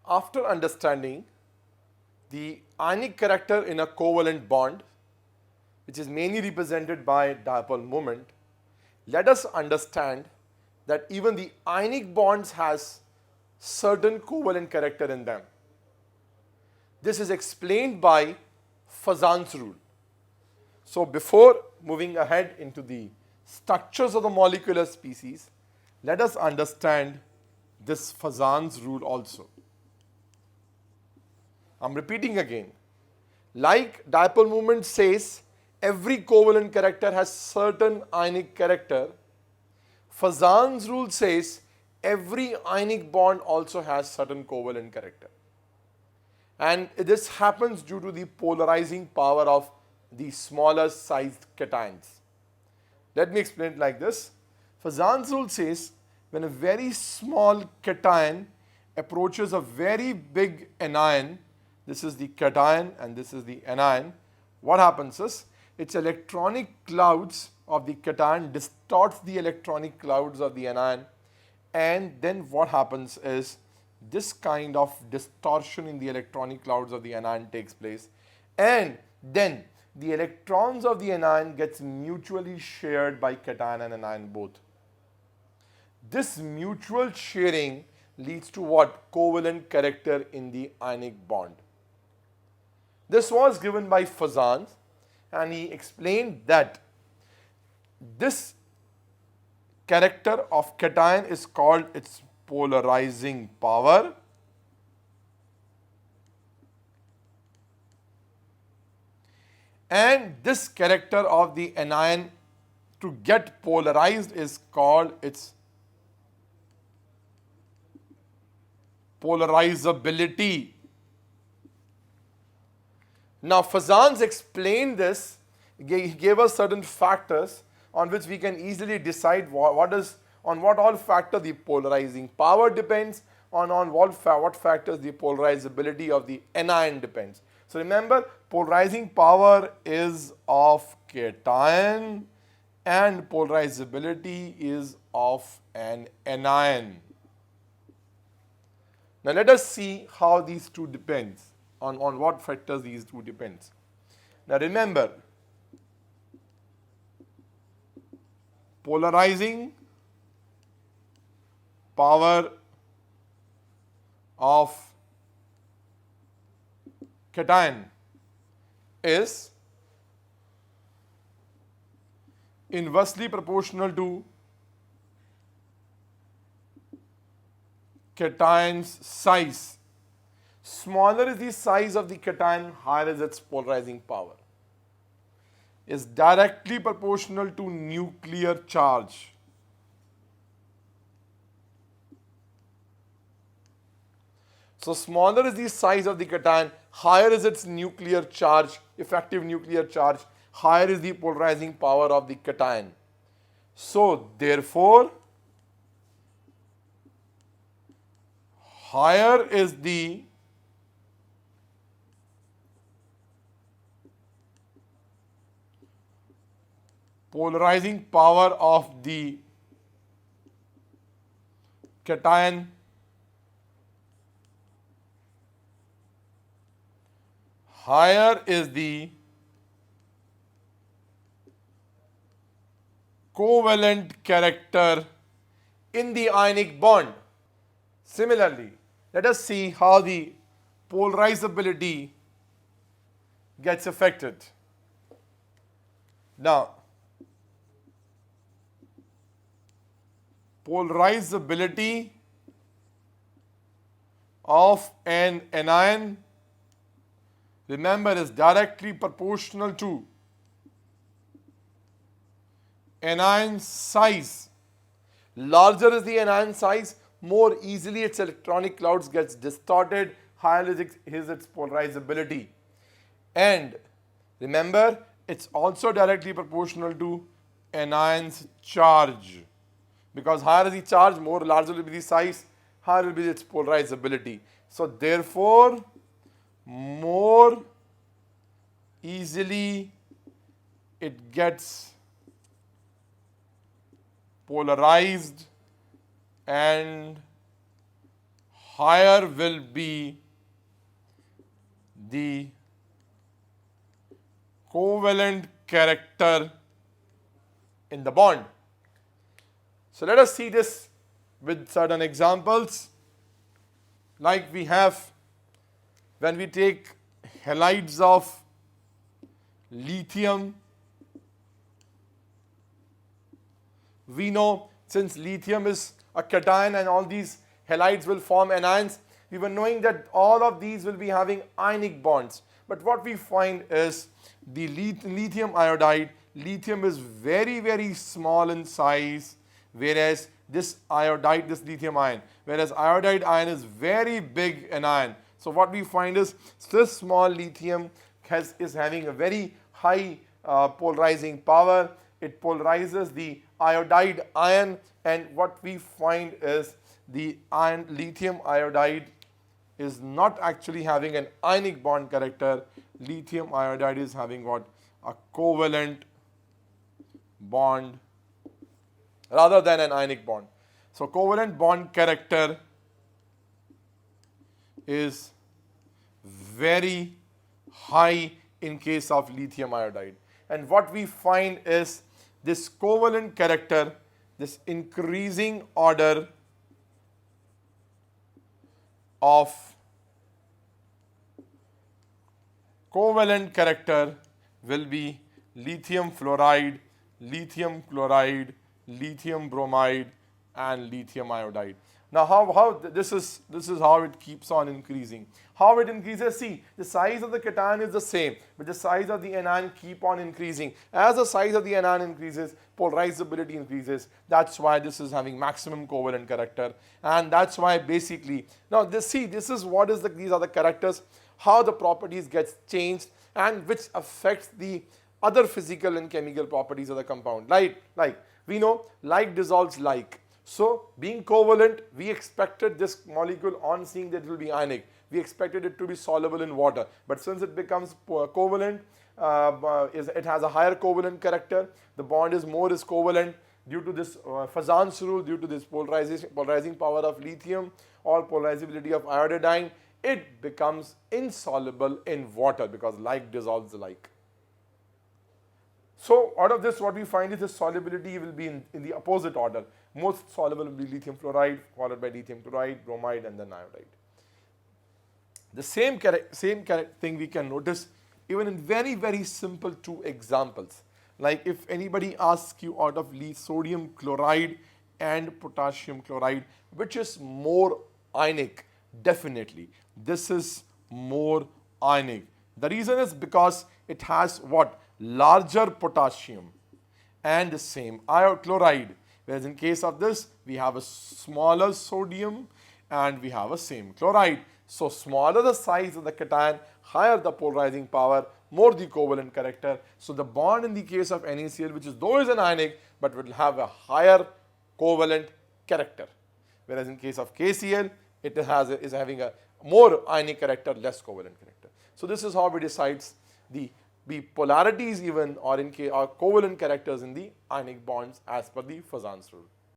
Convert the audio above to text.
After understanding the ionic character in a covalent bond, which is mainly represented by dipole moment, let us understand that even the ionic bonds has certain covalent character in them. This is explained by Fajans rule. So before moving ahead into the structures of the molecular species, let us understand this Fajans rule also. I'm repeating again. Like dipole moment says, every covalent character has certain ionic character. Fajans rule says every ionic bond also has certain covalent character. And this happens due to the polarizing power of the smaller sized cations. Let me explain it like this. Fajans rule says when a very small cation approaches a very big anion, this is the cation and this is the anion, what happens is its electronic clouds of the cation distorts the electronic clouds of the anion, and then what happens is this kind of distortion in the electronic clouds of the anion takes place, and then the electrons of the anion gets mutually shared by cation and anion both. This mutual sharing leads to what? Covalent character in the ionic bond. This was given by Fajans, and he explained that this character of cation is called its polarizing power, and this character of the anion to get polarized is called its polarizability. Now Fajans explained this, he gave us certain factors on which we can easily decide on what all factor the polarizing power depends, on what factors the polarizability of the anion depends. So remember, polarizing power is of cation and polarizability is of an anion. Now let us see how these two depends, on what factors these two depends. Now remember, polarizing power of cation is inversely proportional to cation's size. Smaller is the size of the cation, higher is its polarizing power. Is directly proportional to nuclear charge. So smaller is the size of the cation, higher is its nuclear charge, effective nuclear charge, higher is the polarizing power of the cation. So therefore, higher is the polarizing power of the cation, higher is the covalent character in the ionic bond. Similarly, let us see how the polarizability gets affected. Now, polarizability of an anion, remember, is directly proportional to anion size. Larger is the anion size, more easily its electronic clouds gets distorted, higher is its polarizability. And remember, it's also directly proportional to anion's charge. Because higher is the charge, larger will be the size, higher will be its polarizability. So therefore, more easily it gets polarized and higher will be the covalent character in the bond. So let us see this with certain examples. Like we have when we take halides of lithium, we know since lithium is a cation and all these halides will form anions, we were knowing that all of these will be having ionic bonds. But what we find is the lithium iodide, lithium is very, very small in size, whereas this iodide, this lithium ion, whereas iodide ion is very big in ion. So what we find is this small lithium is having a very high polarizing power. It polarizes the iodide ion, and what we find is the lithium iodide is not actually having an ionic bond character. Lithium iodide is having what? A covalent bond rather than an ionic bond. So covalent bond character is very high in case of lithium iodide. And what we find is this covalent character, this increasing order of covalent character will be lithium fluoride, lithium chloride, lithium bromide, and lithium iodide. Now how this is how it keeps on increasing. How it increases? See, the size of the cation is the same, but the size of the anion keep on increasing. As the size of the anion increases, polarizability increases. That's why this is having maximum covalent character, and that's why basically now this is what is these are the characters, how the properties gets changed, and which affects the other physical and chemical properties of the compound. Like we know like dissolves like. So being covalent, we expected this molecule on seeing that it will be ionic. We expected it to be soluble in water. But since it becomes covalent, it has a higher covalent character. The bond is covalent due to this Fajans rule, due to this polarizing power of lithium or polarizability of iodine. It becomes insoluble in water because like dissolves like. So out of this, what we find is the solubility will be in the opposite order. Most soluble will be lithium fluoride, followed by lithium chloride, bromide, and then iodide. The same thing we can notice even in very, very simple two examples. Like if anybody asks you out of sodium chloride and potassium chloride, which is more ionic? Definitely, this is more ionic. The reason is because it has what? Larger potassium and the same chloride. Whereas in case of this, we have a smaller sodium and we have a same chloride. So smaller the size of the cation, higher the polarizing power, more the covalent character. So the bond in the case of NaCl, which is though is an ionic, but will have a higher covalent character. Whereas in case of KCl, it is having a more ionic character, less covalent character. So this is how we decides the polarities even or covalent characters in the ionic bonds as per the Fajans rule.